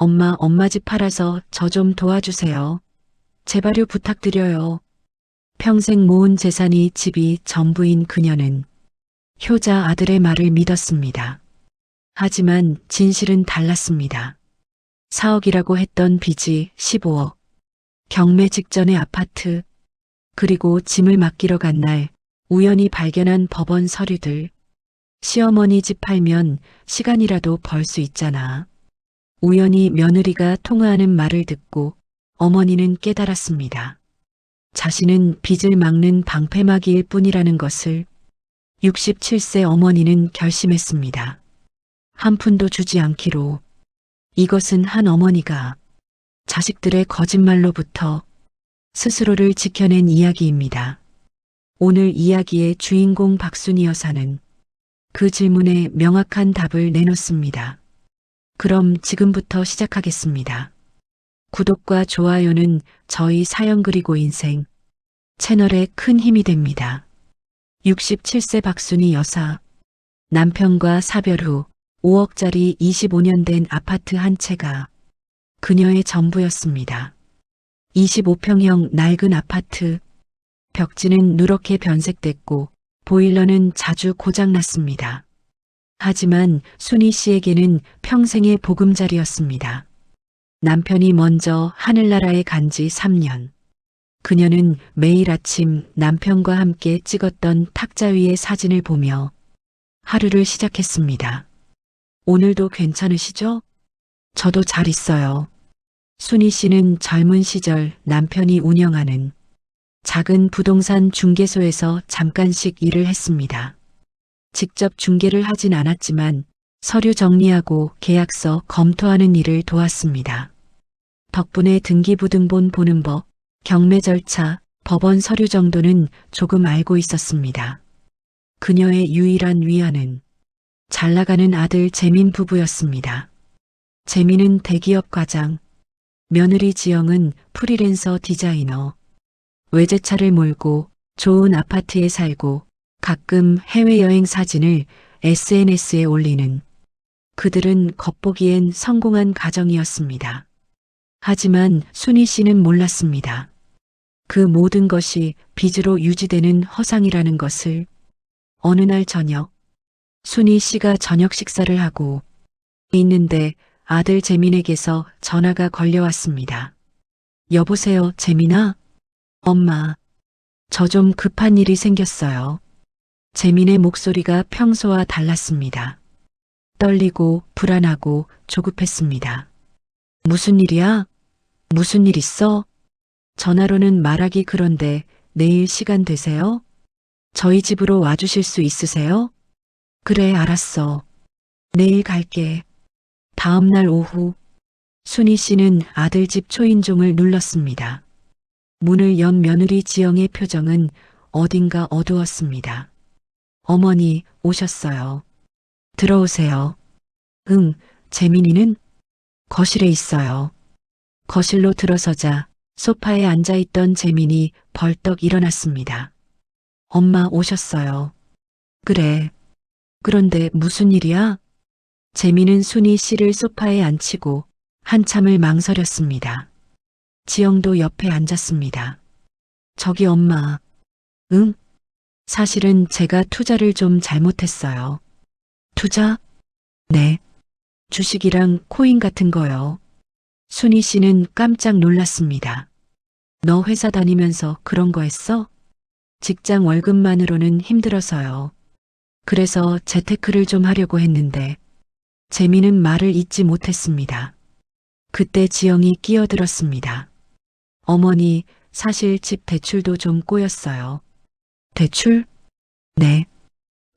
엄마 집 팔아서 저 좀 도와주세요. 제발요 부탁드려요. 평생 모은 재산이 집이 전부인 그녀는 효자 아들의 말을 믿었습니다. 하지만 진실은 달랐습니다. 4억이라고 했던 빚이 15억, 경매 직전의 아파트, 그리고 짐을 맡기러 간 날 우연히 발견한 법원 서류들. 시어머니 집 팔면 시간이라도 벌 수 있잖아. 우연히 며느리가 통화하는 말을 듣고 어머니는 깨달았습니다. 자신은 빚을 막는 방패막이일 뿐이라는 것을. 67세 어머니는 결심했습니다. 한 푼도 주지 않기로. 이것은 한 어머니가 자식들의 거짓말로부터 스스로를 지켜낸 이야기입니다. 오늘 이야기의 주인공 박순희 여사는 그 질문에 명확한 답을 내놓습니다. 그럼 지금부터 시작하겠습니다. 구독과 좋아요는 저희 사연 그리고 인생 채널에 큰 힘이 됩니다. 67세 박순희 여사. 남편과 사별 후 5억짜리 25년 된 아파트 한 채가 그녀의 전부였습니다. 25평형 낡은 아파트. 벽지는 누렇게 변색됐고 보일러는 자주 고장났습니다. 하지만 순희 씨에게는 평생의 보금자리였습니다. 남편이 먼저 하늘나라에 간 지 3년. 그녀는 매일 아침 남편과 함께 찍었던 탁자 위의 사진을 보며 하루를 시작했습니다. 오늘도 괜찮으시죠? 저도 잘 있어요. 순희 씨는 젊은 시절 남편이 운영하는 작은 부동산 중개소에서 잠깐씩 일을 했습니다. 직접 중개를 하진 않았지만 서류 정리하고 계약서 검토하는 일을 도왔습니다. 덕분에 등기부등본 보는 법, 경매 절차, 법원 서류 정도는 조금 알고 있었습니다. 그녀의 유일한 위안은 잘 나가는 아들 재민 부부였습니다. 재민은 대기업 과장, 며느리 지영은 프리랜서 디자이너. 외제차를 몰고 좋은 아파트에 살고 가끔 해외여행 사진을 SNS에 올리는 그들은 겉보기엔 성공한 가정이었습니다. 하지만 순희 씨는 몰랐습니다. 그 모든 것이 빚으로 유지되는 허상이라는 것을. 어느 날 저녁, 순희 씨가 저녁 식사를 하고 있는데 아들 재민에게서 전화가 걸려왔습니다. 여보세요, 재민아? 엄마, 저 좀 급한 일이 생겼어요. 재민의 목소리가 평소와 달랐습니다. 떨리고 불안하고 조급했습니다. 무슨 일이야? 무슨 일 있어? 전화로는 말하기 그런데 내일 시간 되세요? 저희 집으로 와주실 수 있으세요? 그래, 알았어. 내일 갈게. 다음 날 오후, 순희 씨는 아들 집 초인종을 눌렀습니다. 문을 연 며느리 지영의 표정은 어딘가 어두웠습니다. 어머니, 오셨어요. 들어오세요. 응, 재민이는? 거실에 있어요. 거실로 들어서자 소파에 앉아있던 재민이 벌떡 일어났습니다. 엄마 오셨어요. 그래. 그런데 무슨 일이야? 재민은 순희 씨를 소파에 앉히고 한참을 망설였습니다. 지영도 옆에 앉았습니다. 저기 엄마. 응? 사실은 제가 투자를 좀 잘못했어요. 투자? 네. 주식이랑 코인 같은 거요. 순희 씨는 깜짝 놀랐습니다. 너 회사 다니면서 그런 거 했어? 직장 월급만으로는 힘들어서요. 그래서 재테크를 좀 하려고 했는데 재미는 말을 잇지 못했습니다. 그때 지영이 끼어들었습니다. 어머니, 사실 집 대출도 좀 꼬였어요. 대출? 네.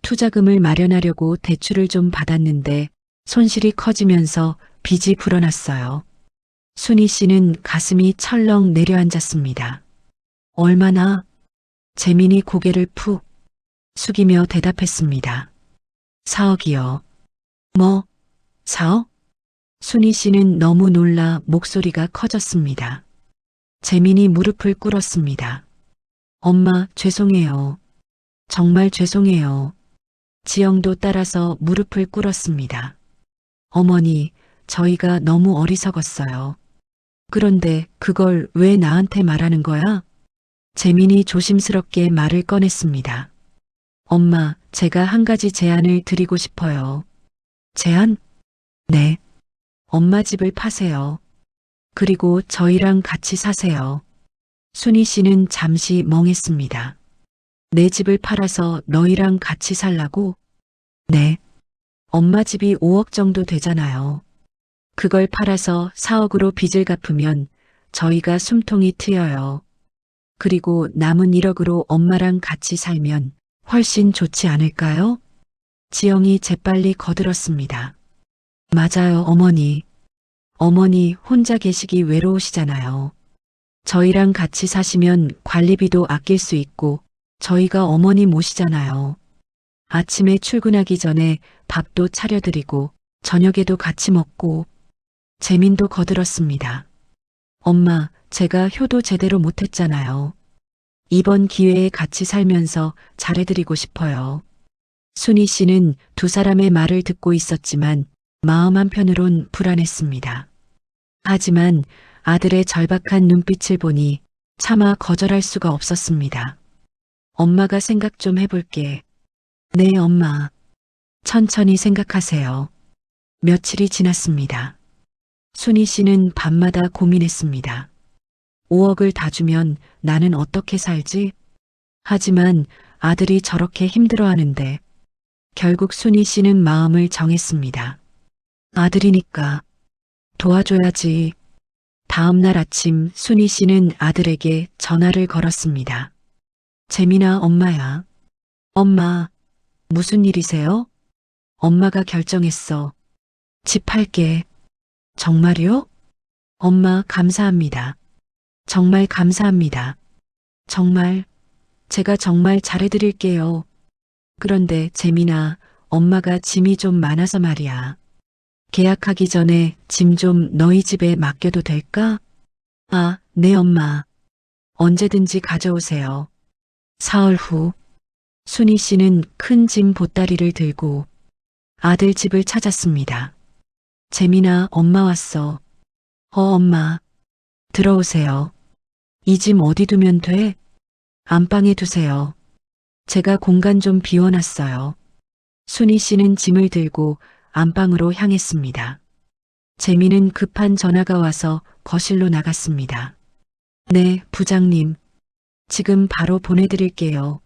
투자금을 마련하려고 대출을 좀 받았는데 손실이 커지면서 빚이 불어났어요. 순희 씨는 가슴이 철렁 내려앉았습니다. 얼마나? 재민이 고개를 푹 숙이며 대답했습니다. 4억이요. 뭐? 4억? 순희 씨는 너무 놀라 목소리가 커졌습니다. 재민이 무릎을 꿇었습니다. 엄마, 죄송해요. 정말 죄송해요. 지영도 따라서 무릎을 꿇었습니다. 어머니, 저희가 너무 어리석었어요. 그런데 그걸 왜 나한테 말하는 거야? 재민이 조심스럽게 말을 꺼냈습니다. 엄마, 제가 한 가지 제안을 드리고 싶어요. 제안? 네. 엄마 집을 파세요. 그리고 저희랑 같이 사세요. 순희 씨는 잠시 멍했습니다. 내 집을 팔아서 너희랑 같이 살라고? 네. 엄마 집이 5억 정도 되잖아요. 그걸 팔아서 4억으로 빚을 갚으면 저희가 숨통이 트여요. 그리고 남은 1억으로 엄마랑 같이 살면 훨씬 좋지 않을까요? 지영이 재빨리 거들었습니다. 맞아요, 어머니. 어머니 혼자 계시기 외로우시잖아요. 저희랑 같이 사시면 관리비도 아낄 수 있고 저희가 어머니 모시잖아요. 아침에 출근하기 전에 밥도 차려드리고 저녁에도 같이 먹고. 재민도 거들었습니다. 엄마, 제가 효도 제대로 못했잖아요. 이번 기회에 같이 살면서 잘해드리고 싶어요. 순희 씨는 두 사람의 말을 듣고 있었지만 마음 한편으론 불안했습니다. 하지만 아들의 절박한 눈빛을 보니 차마 거절할 수가 없었습니다. 엄마가 생각 좀 해볼게. 네, 엄마. 천천히 생각하세요. 며칠이 지났습니다. 순희 씨는 밤마다 고민했습니다. 5억을 다 주면 나는 어떻게 살지? 하지만 아들이 저렇게 힘들어하는데 결국 순희 씨는 마음을 정했습니다. 아들이니까 도와줘야지. 다음 날 아침 순희 씨는 아들에게 전화를 걸었습니다. 재민아, 엄마야. 엄마, 무슨 일이세요? 엄마가 결정했어. 집 팔게. 정말요? 엄마, 감사합니다. 정말 감사합니다. 정말, 제가 정말 잘해드릴게요. 그런데 재민아, 엄마가 짐이 좀 많아서 말이야. 계약하기 전에 짐 좀 너희 집에 맡겨도 될까? 아, 네, 엄마. 언제든지 가져오세요. 사흘 후, 순희 씨는 큰 짐 보따리를 들고 아들 집을 찾았습니다. 재민아, 엄마 왔어. 엄마. 들어오세요. 이 짐 어디 두면 돼? 안방에 두세요. 제가 공간 좀 비워놨어요. 순희 씨는 짐을 들고 안방으로 향했습니다. 재민은 급한 전화가 와서 거실로 나갔습니다. 네, 부장님. 지금 바로 보내드릴게요.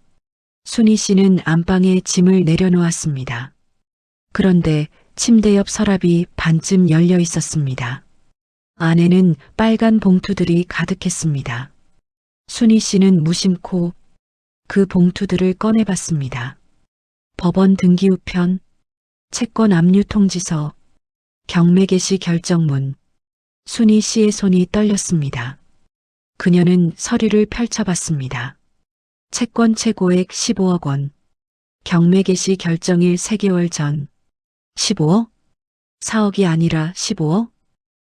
순희 씨는 안방에 짐을 내려놓았습니다. 그런데 침대 옆 서랍이 반쯤 열려 있었습니다. 안에는 빨간 봉투들이 가득했습니다. 순희 씨는 무심코 그 봉투들을 꺼내봤습니다. 법원 등기우편, 채권 압류 통지서, 경매 개시 결정문. 순희 씨의 손이 떨렸습니다. 그녀는 서류를 펼쳐봤습니다. 채권 최고액 15억 원, 경매 개시 결정일 3개월 전. 15억? 4억이 아니라 15억?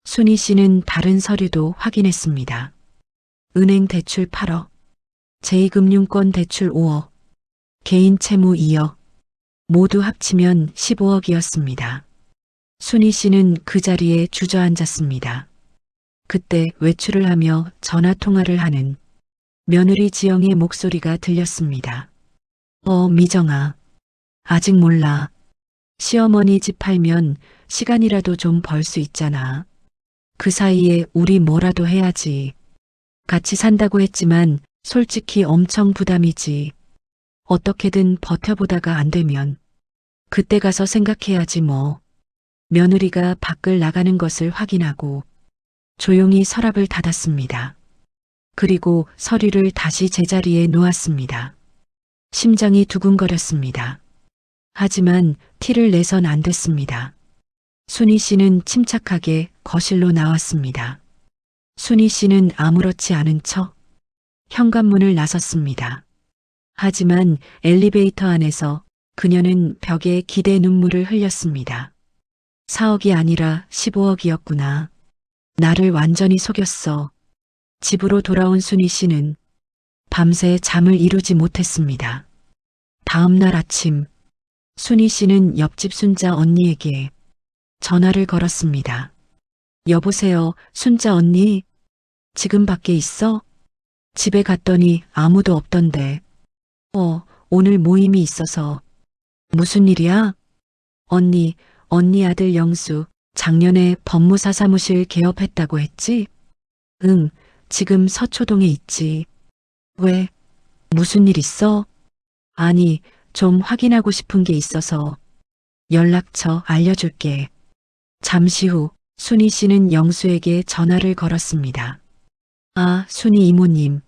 순희 씨는 다른 서류도 확인했습니다. 은행 대출 8억, 제2금융권 대출 5억, 개인 채무 2억, 모두 합치면 15억이었습니다. 순희 씨는 그 자리에 주저앉았습니다. 그때 외출을 하며 전화 통화를 하는 며느리 지영의 목소리가 들렸습니다. 미정아. 아직 몰라. 시어머니 집 팔면 시간이라도 좀 벌 수 있잖아. 그 사이에 우리 뭐라도 해야지. 같이 산다고 했지만 솔직히 엄청 부담이지. 어떻게든 버텨보다가 안 되면 그때 가서 생각해야지 뭐. 며느리가 밖을 나가는 것을 확인하고 조용히 서랍을 닫았습니다. 그리고 서류를 다시 제자리에 놓았습니다. 심장이 두근거렸습니다. 하지만 티를 내선 안 됐습니다. 순희 씨는 침착하게 거실로 나왔습니다. 순희 씨는 아무렇지 않은 척 현관문을 나섰습니다. 하지만 엘리베이터 안에서 그녀는 벽에 기대 눈물을 흘렸습니다. 4억이 아니라 15억이었구나. 나를 완전히 속였어. 집으로 돌아온 순희 씨는 밤새 잠을 이루지 못했습니다. 다음 날 아침, 순희 씨는 옆집 순자 언니에게 전화를 걸었습니다. 여보세요, 순자 언니? 지금 밖에 있어? 집에 갔더니 아무도 없던데. 오늘 모임이 있어서. 무슨 일이야? 언니 아들 영수, 작년에 법무사 사무실 개업했다고 했지? 응, 지금 서초동에 있지. 왜? 무슨 일 있어? 아니, 좀 확인하고 싶은 게 있어서. 연락처 알려줄게. 잠시 후 순희 씨는 영수에게 전화를 걸었습니다. 아, 순희 이모님.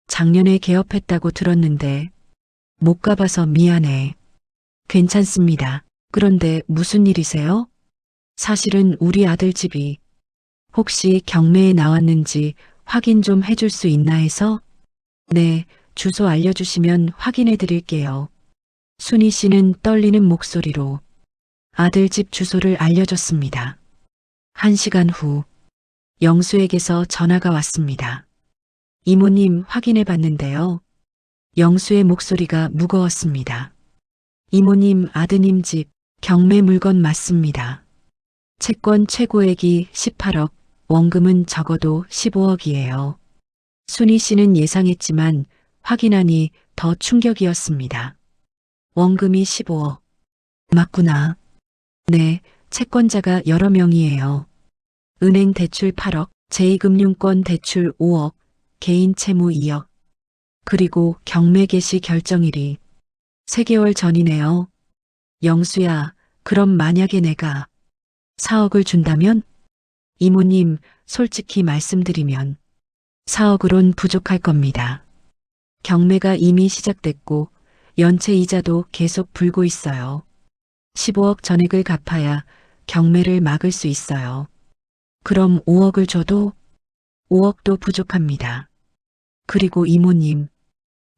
작년에 개업했다고 들었는데 못 가봐서 미안해. 괜찮습니다. 그런데 무슨 일이세요? 사실은 우리 아들 집이 혹시 경매에 나왔는지 확인 좀 해줄 수 있나 해서? 네, 주소 알려주시면 확인해 드릴게요. 순희 씨는 떨리는 목소리로 아들 집 주소를 알려줬습니다. 1시간 후 영수에게서 전화가 왔습니다. 이모님 확인해 봤는데요. 영수의 목소리가 무거웠습니다. 이모님 아드님 집 경매 물건 맞습니다. 채권 최고액이 18억, 원금은 적어도 15억이에요. 순희 씨는 예상했지만 확인하니 더 충격이었습니다. 원금이 15억. 맞구나. 네, 채권자가 여러 명이에요. 은행 대출 8억, 제2금융권 대출 5억, 개인 채무 2억. 그리고 경매 개시 결정일이 3개월 전이네요. 영수야, 그럼 만약에 내가 4억을 준다면? 이모님, 솔직히 말씀드리면 4억으론 부족할 겁니다. 경매가 이미 시작됐고 연체 이자도 계속 불고 있어요. 15억 전액을 갚아야 경매를 막을 수 있어요. 그럼 5억을 줘도 5억도 부족합니다. 그리고 이모님,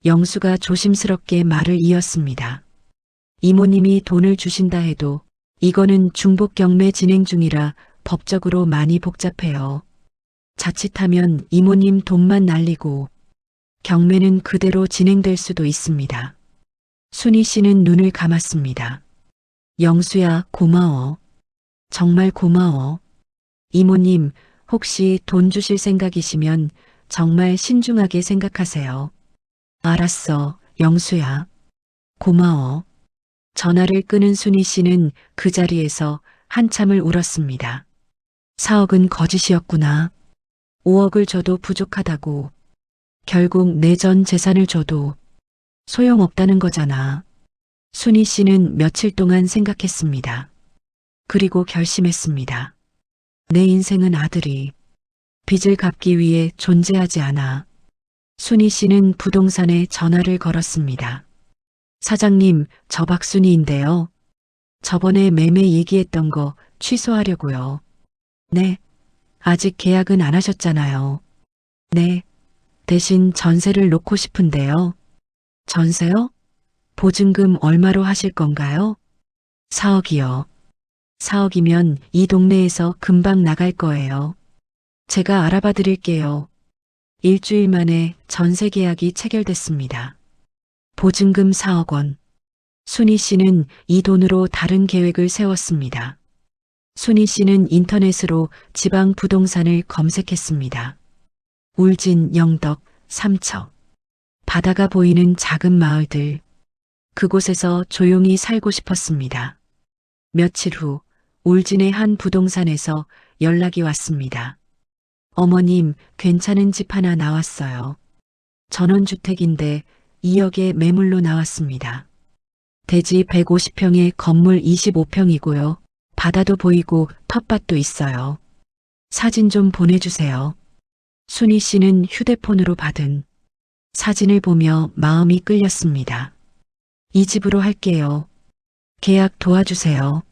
영수가 조심스럽게 말을 이었습니다. 이모님이 돈을 주신다 해도 이거는 중복 경매 진행 중이라 법적으로 많이 복잡해요. 자칫하면 이모님 돈만 날리고 경매는 그대로 진행될 수도 있습니다. 순희 씨는 눈을 감았습니다. 영수야, 고마워. 정말 고마워. 이모님, 혹시 돈 주실 생각이시면 정말 신중하게 생각하세요. 알았어, 영수야. 고마워. 전화를 끊은 순희 씨는 그 자리에서 한참을 울었습니다. 4억은 거짓이었구나. 5억을 줘도 부족하다고. 결국 내 전 재산을 줘도 소용없다는 거잖아. 순희 씨는 며칠 동안 생각했습니다. 그리고 결심했습니다. 내 인생은 아들이 빚을 갚기 위해 존재하지 않아. 순희 씨는 부동산에 전화를 걸었습니다. 사장님, 저 박순희인데요. 저번에 매매 얘기했던 거 취소하려고요. 네. 아직 계약은 안 하셨잖아요. 네. 대신 전세를 놓고 싶은데요. 전세요? 보증금 얼마로 하실 건가요? 4억이요. 4억이면 이 동네에서 금방 나갈 거예요. 제가 알아봐 드릴게요. 일주일 만에 전세 계약이 체결됐습니다. 보증금 4억 원. 순희 씨는 이 돈으로 다른 계획을 세웠습니다. 순희 씨는 인터넷으로 지방 부동산을 검색했습니다. 울진, 영덕, 삼척. 바다가 보이는 작은 마을들. 그곳에서 조용히 살고 싶었습니다. 며칠 후 울진의 한 부동산에서 연락이 왔습니다. 어머님, 괜찮은 집 하나 나왔어요. 전원주택인데 2억에 매물로 나왔습니다. 대지 150평에 건물 25평이고요. 바다도 보이고 텃밭도 있어요. 사진 좀 보내주세요. 순희 씨는 휴대폰으로 받은 사진을 보며 마음이 끌렸습니다. 이 집으로 할게요. 계약 도와주세요.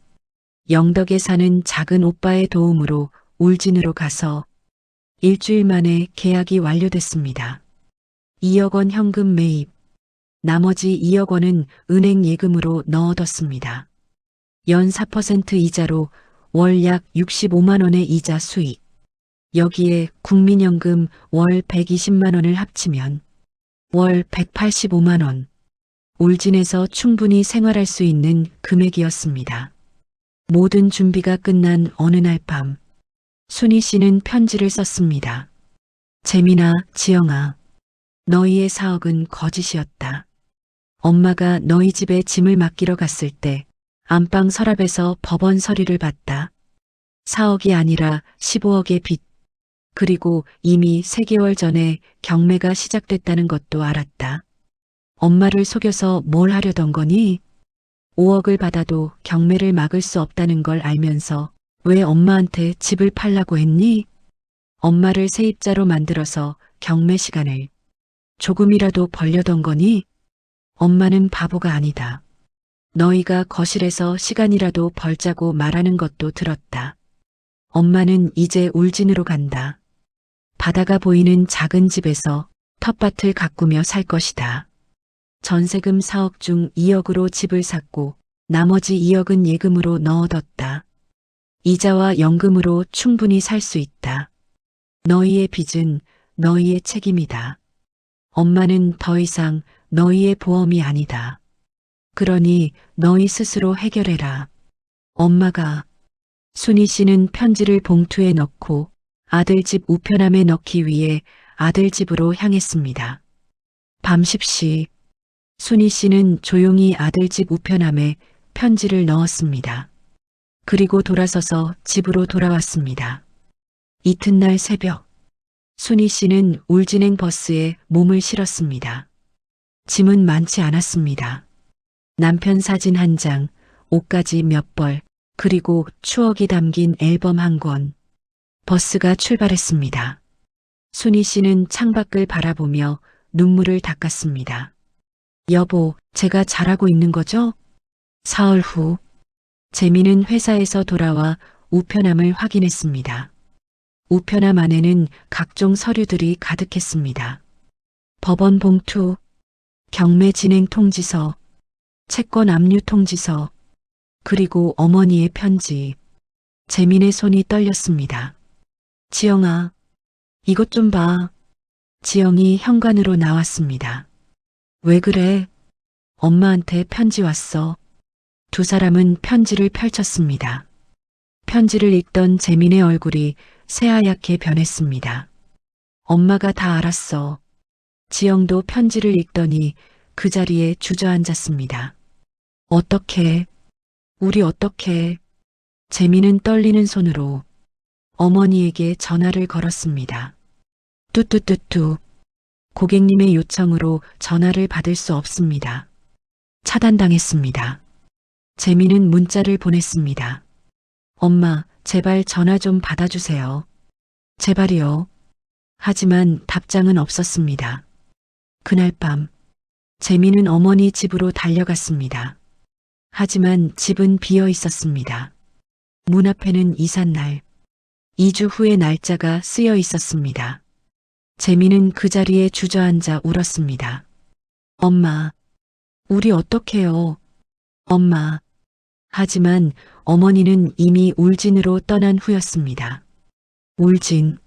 영덕에 사는 작은 오빠의 도움으로 울진으로 가서 일주일 만에 계약이 완료됐습니다. 2억 원 현금 매입, 나머지 2억 원은 은행 예금으로 넣어뒀습니다. 연 4% 이자로 월 약 65만 원의 이자 수익. 여기에 국민연금 월 120만 원을 합치면 월 185만 원. 울진에서 충분히 생활할 수 있는 금액이었습니다. 모든 준비가 끝난 어느 날 밤, 순희 씨는 편지를 썼습니다. 재민아, 지영아, 너희의 사억은 거짓이었다. 엄마가 너희 집에 짐을 맡기러 갔을 때 안방 서랍에서 법원 서류를 봤다. 4억이 아니라 15억의 빚. 그리고 이미 3개월 전에 경매가 시작됐다는 것도 알았다. 엄마를 속여서 뭘 하려던 거니? 5억을 받아도 경매를 막을 수 없다는 걸 알면서 왜 엄마한테 집을 팔라고 했니? 엄마를 세입자로 만들어서 경매 시간을 조금이라도 벌려던 거니? 엄마는 바보가 아니다. 너희가 거실에서 시간이라도 벌자고 말하는 것도 들었다. 엄마는 이제 울진으로 간다. 바다가 보이는 작은 집에서 텃밭을 가꾸며 살 것이다. 전세금 4억 중 2억으로 집을 샀고 나머지 2억은 예금으로 넣어뒀다. 이자와 연금으로 충분히 살 수 있다. 너희의 빚은 너희의 책임이다. 엄마는 더 이상 너희의 보험이 아니다. 그러니 너희 스스로 해결해라. 엄마가. 순희 씨는 편지를 봉투에 넣고 아들 집 우편함에 넣기 위해 아들 집으로 향했습니다. 밤 10시 순희 씨는 조용히 아들 집 우편함에 편지를 넣었습니다. 그리고 돌아서서 집으로 돌아왔습니다. 이튿날 새벽 순희 씨는 울진행 버스에 몸을 실었습니다. 짐은 많지 않았습니다. 남편 사진 한 장, 옷가지 몇 벌, 그리고 추억이 담긴 앨범 한 권. 버스가 출발했습니다. 순희 씨는 창밖을 바라보며 눈물을 닦았습니다. 여보, 제가 잘하고 있는 거죠? 사흘 후, 재미는 회사에서 돌아와 우편함을 확인했습니다. 우편함 안에는 각종 서류들이 가득했습니다. 법원 봉투, 경매 진행 통지서, 채권 압류 통지서, 그리고 어머니의 편지. 재민의 손이 떨렸습니다. 지영아, 이것 좀 봐. 지영이 현관으로 나왔습니다. 왜 그래? 엄마한테 편지 왔어. 두 사람은 편지를 펼쳤습니다. 편지를 읽던 재민의 얼굴이 새하얗게 변했습니다. 엄마가 다 알았어. 지영도 편지를 읽더니 그 자리에 주저앉았습니다. 어떻게? 우리 어떻게? 재민은 떨리는 손으로 어머니에게 전화를 걸었습니다. 뚜뚜뚜뚜. 고객님의 요청으로 전화를 받을 수 없습니다. 차단당했습니다. 재민은 문자를 보냈습니다. 엄마, 제발 전화 좀 받아주세요. 제발이요. 하지만 답장은 없었습니다. 그날 밤, 재민은 어머니 집으로 달려갔습니다. 하지만 집은 비어 있었습니다. 문 앞에는 이삿날, 2주 후의 날짜가 쓰여 있었습니다. 재민은 그 자리에 주저앉아 울었습니다. 엄마, 우리 어떡해요? 엄마. 하지만 어머니는 이미 울진으로 떠난 후였습니다. 울진,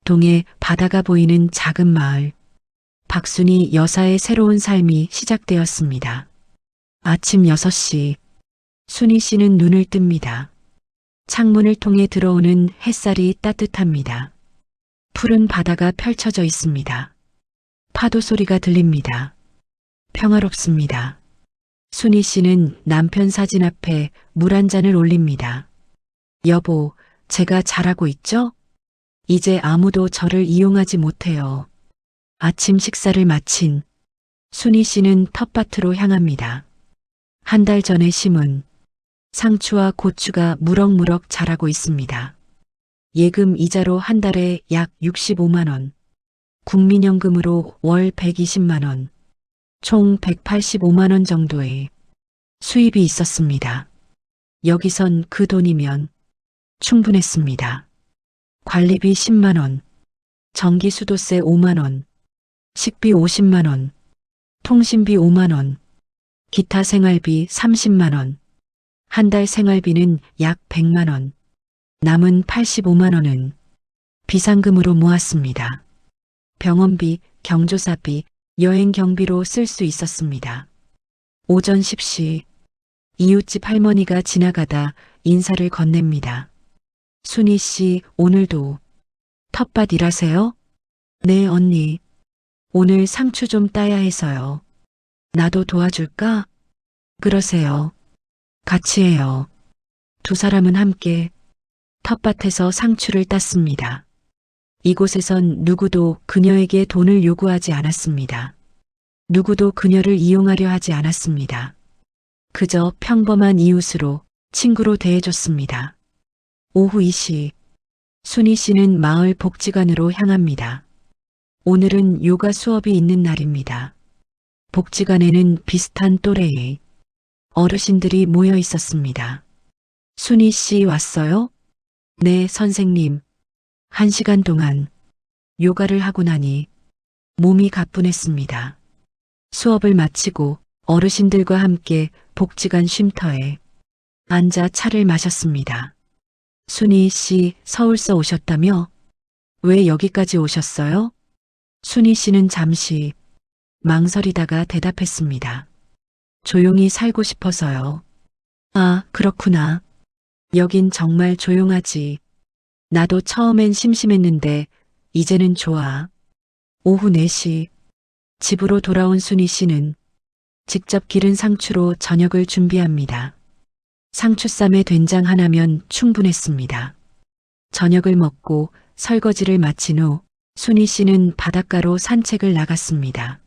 동해 바다가 보이는 작은 마을. 박순희 여사의 새로운 삶이 시작되었습니다. 아침 6시, 순희 씨는 눈을 뜹니다. 창문을 통해 들어오는 햇살이 따뜻합니다. 푸른 바다가 펼쳐져 있습니다. 파도 소리가 들립니다. 평화롭습니다. 순희 씨는 남편 사진 앞에 물 한 잔을 올립니다. 여보, 제가 잘하고 있죠? 이제 아무도 저를 이용하지 못해요. 아침 식사를 마친 순희 씨는 텃밭으로 향합니다. 한 달 전에 심은 상추와 고추가 무럭무럭 자라고 있습니다. 예금 이자로 한 달에 약 65만 원, 국민연금으로 월 120만 원, 총 185만 원 정도의 수입이 있었습니다. 여기선 그 돈이면 충분했습니다. 관리비 10만 원, 전기수도세 5만 원, 식비 50만 원, 통신비 5만 원, 기타 생활비 30만 원, 한 달 생활비는 약 100만 원, 남은 85만 원은 비상금으로 모았습니다. 병원비, 경조사비, 여행 경비로 쓸 수 있었습니다. 오전 10시, 이웃집 할머니가 지나가다 인사를 건넵니다. 순희 씨, 오늘도 텃밭 일하세요? 네, 언니. 오늘 상추 좀 따야 해서요. 나도 도와줄까? 그러세요. 같이 해요. 두 사람은 함께 텃밭에서 상추를 땄습니다. 이곳에선 누구도 그녀에게 돈을 요구하지 않았습니다. 누구도 그녀를 이용하려 하지 않았습니다. 그저 평범한 이웃으로 친구로 대해줬습니다. 오후 2시, 순희 씨는 마을 복지관으로 향합니다. 오늘은 요가 수업이 있는 날입니다. 복지관에는 비슷한 또래의 어르신들이 모여 있었습니다. 순희 씨 왔어요? 네, 선생님. 1시간 동안 요가를 하고 나니 몸이 가뿐했습니다. 수업을 마치고 어르신들과 함께 복지관 쉼터에 앉아 차를 마셨습니다. 순희 씨, 서울서 오셨다며? 왜 여기까지 오셨어요? 순희 씨는 잠시 망설이다가 대답했습니다. 조용히 살고 싶어서요. 아, 그렇구나. 여긴 정말 조용하지. 나도 처음엔 심심했는데 이제는 좋아. 오후 4시 집으로 돌아온 순희 씨는 직접 기른 상추로 저녁을 준비합니다. 상추쌈에 된장 하나면 충분했습니다. 저녁을 먹고 설거지를 마친 후 순희 씨는 바닷가로 산책을 나갔습니다.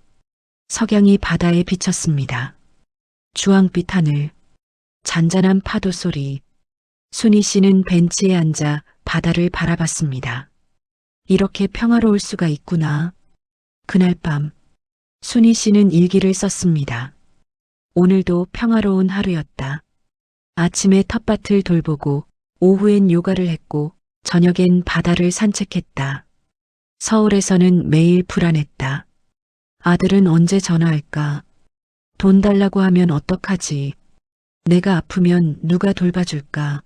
석양이 바다에 비쳤습니다. 주황빛 하늘, 잔잔한 파도 소리. 순희 씨는 벤치에 앉아 바다를 바라봤습니다. 이렇게 평화로울 수가 있구나. 그날 밤, 순희 씨는 일기를 썼습니다. 오늘도 평화로운 하루였다. 아침에 텃밭을 돌보고 오후엔 요가를 했고 저녁엔 바다를 산책했다. 서울에서는 매일 불안했다. 아들은 언제 전화할까? 돈 달라고 하면 어떡하지? 내가 아프면 누가 돌봐줄까?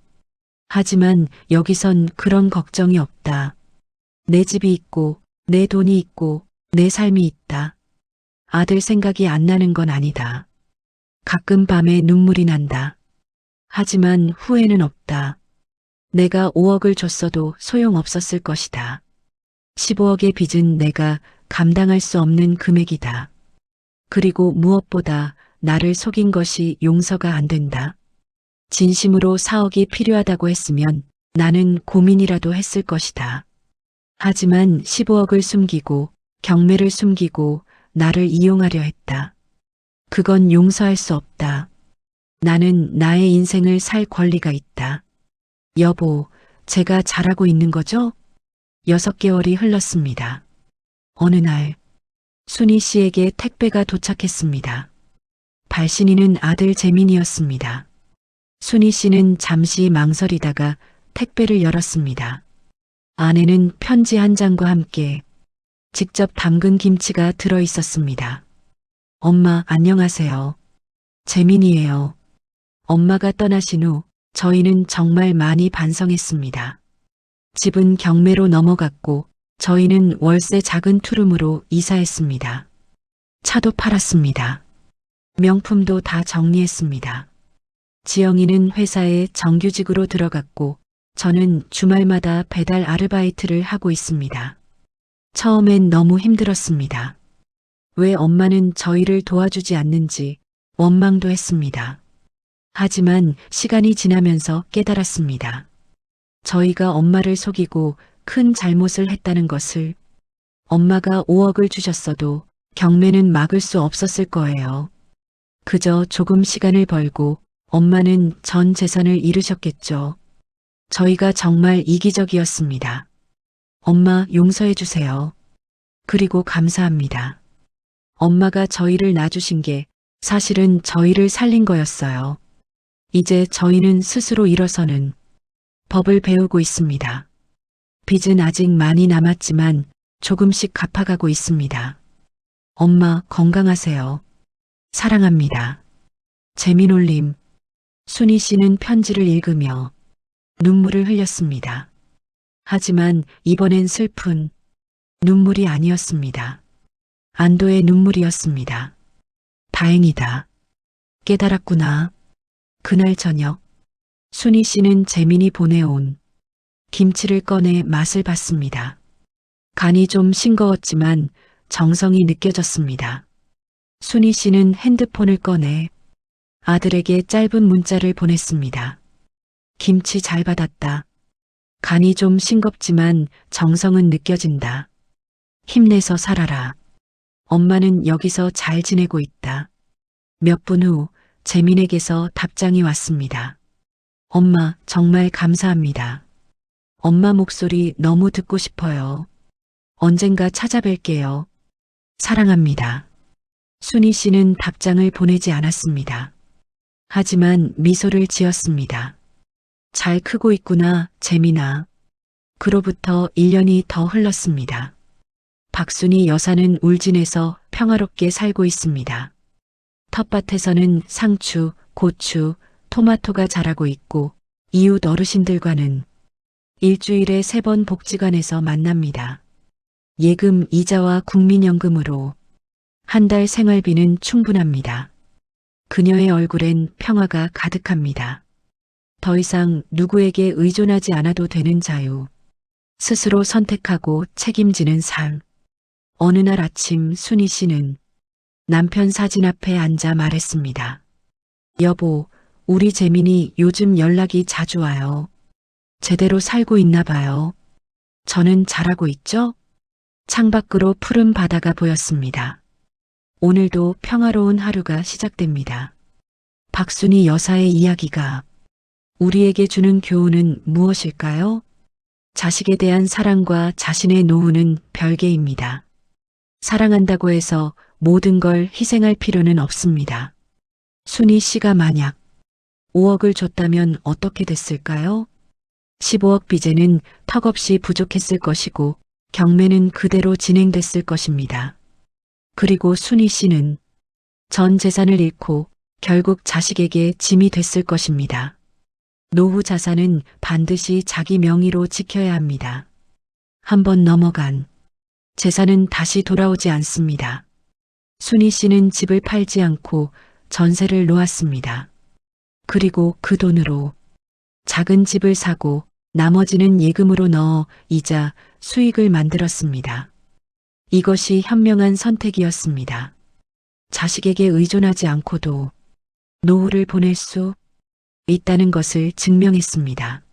하지만 여기선 그런 걱정이 없다. 내 집이 있고 내 돈이 있고 내 삶이 있다. 아들 생각이 안 나는 건 아니다. 가끔 밤에 눈물이 난다. 하지만 후회는 없다. 내가 5억을 줬어도 소용없었을 것이다. 15억의 빚은 내가 감당할 수 없는 금액이다. 그리고 무엇보다 나를 속인 것이 용서가 안 된다. 진심으로 4억이 필요하다고 했으면 나는 고민이라도 했을 것이다. 하지만 15억을 숨기고 경매를 숨기고 나를 이용하려 했다. 그건 용서할 수 없다. 나는 나의 인생을 살 권리가 있다. 여보, 제가 잘하고 있는 거죠? 6개월이 흘렀습니다. 어느 날, 순희 씨에게 택배가 도착했습니다. 발신인은 아들 재민이었습니다. 순희 씨는 잠시 망설이다가 택배를 열었습니다. 안에는 편지 한 장과 함께 직접 담근 김치가 들어 있었습니다. 엄마, 안녕하세요. 재민이에요. 엄마가 떠나신 후 저희는 정말 많이 반성했습니다. 집은 경매로 넘어갔고 저희는 월세 작은 투룸으로 이사했습니다. 차도 팔았습니다. 명품도 다 정리했습니다. 지영이는 회사에 정규직으로 들어갔고 저는 주말마다 배달 아르바이트를 하고 있습니다. 처음엔 너무 힘들었습니다. 왜 엄마는 저희를 도와주지 않는지 원망도 했습니다. 하지만 시간이 지나면서 깨달았습니다. 저희가 엄마를 속이고 큰 잘못을 했다는 것을. 엄마가 5억을 주셨어도 경매는 막을 수 없었을 거예요. 그저 조금 시간을 벌고 엄마는 전 재산을 잃으셨겠죠. 저희가 정말 이기적이었습니다. 엄마, 용서해 주세요. 그리고 감사합니다. 엄마가 저희를 낳아주신 게 사실은 저희를 살린 거였어요. 이제 저희는 스스로 일어서는 법을 배우고 있습니다. 빚은 아직 많이 남았지만 조금씩 갚아가고 있습니다. 엄마, 건강하세요. 사랑합니다. 재민올림. 순희 씨는 편지를 읽으며 눈물을 흘렸습니다. 하지만 이번엔 슬픈 눈물이 아니었습니다. 안도의 눈물이었습니다. 다행이다. 깨달았구나. 그날 저녁 순희 씨는 재민이 보내온 김치를 꺼내 맛을 봤습니다. 간이 좀 싱거웠지만 정성이 느껴졌습니다. 순희 씨는 핸드폰을 꺼내 아들에게 짧은 문자를 보냈습니다. 김치 잘 받았다. 간이 좀 싱겁지만 정성은 느껴진다. 힘내서 살아라. 엄마는 여기서 잘 지내고 있다. 몇 분 후 재민에게서 답장이 왔습니다. 엄마, 정말 감사합니다. 엄마 목소리 너무 듣고 싶어요. 언젠가 찾아뵐게요. 사랑합니다. 순희 씨는 답장을 보내지 않았습니다. 하지만 미소를 지었습니다. 잘 크고 있구나, 재민아. 그로부터 1년이 더 흘렀습니다. 박순희 여사는 울진에서 평화롭게 살고 있습니다. 텃밭에서는 상추, 고추, 토마토가 자라고 있고 이웃 어르신들과는 일주일에 3번 복지관에서 만납니다. 예금 이자와 국민연금으로 한 달 생활비는 충분합니다. 그녀의 얼굴엔 평화가 가득합니다. 더 이상 누구에게 의존하지 않아도 되는 자유. 스스로 선택하고 책임지는 삶. 어느 날 아침 순희 씨는 남편 사진 앞에 앉아 말했습니다. 여보, 우리 재민이 요즘 연락이 자주 와요. 제대로 살고 있나 봐요. 저는 잘하고 있죠? 창밖으로 푸른 바다가 보였습니다. 오늘도 평화로운 하루가 시작됩니다. 박순희 여사의 이야기가 우리에게 주는 교훈은 무엇일까요? 자식에 대한 사랑과 자신의 노후는 별개입니다. 사랑한다고 해서 모든 걸 희생할 필요는 없습니다. 순희 씨가 만약 5억을 줬다면 어떻게 됐을까요? 15억 빚에는 턱없이 부족했을 것이고 경매는 그대로 진행됐을 것입니다. 그리고 순희 씨는 전 재산을 잃고 결국 자식에게 짐이 됐을 것입니다. 노후 자산은 반드시 자기 명의로 지켜야 합니다. 한번 넘어간 재산은 다시 돌아오지 않습니다. 순희 씨는 집을 팔지 않고 전세를 놓았습니다. 그리고 그 돈으로 작은 집을 사고 나머지는 예금으로 넣어 이자 수익을 만들었습니다. 이것이 현명한 선택이었습니다. 자식에게 의존하지 않고도 노후를 보낼 수 있다는 것을 증명했습니다.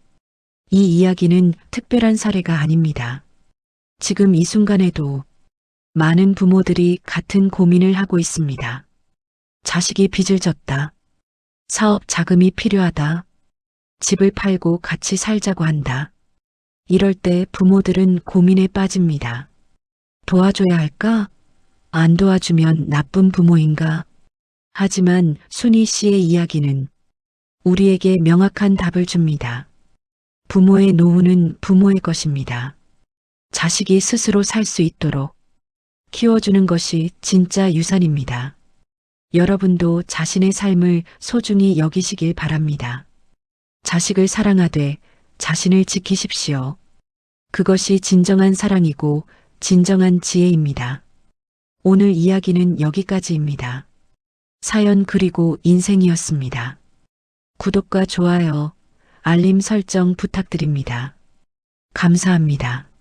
이 이야기는 특별한 사례가 아닙니다. 지금 이 순간에도 많은 부모들이 같은 고민을 하고 있습니다. 자식이 빚을 졌다. 사업 자금이 필요하다. 집을 팔고 같이 살자고 한다. 이럴 때 부모들은 고민에 빠집니다. 도와줘야 할까? 안 도와주면 나쁜 부모인가? 하지만 순희 씨의 이야기는 우리에게 명확한 답을 줍니다. 부모의 노후는 부모의 것입니다. 자식이 스스로 살 수 있도록 키워주는 것이 진짜 유산입니다. 여러분도 자신의 삶을 소중히 여기시길 바랍니다. 자식을 사랑하되 자신을 지키십시오. 그것이 진정한 사랑이고 진정한 지혜입니다. 오늘 이야기는 여기까지입니다. 사연 그리고 인생이었습니다. 구독과 좋아요, 알림 설정 부탁드립니다. 감사합니다.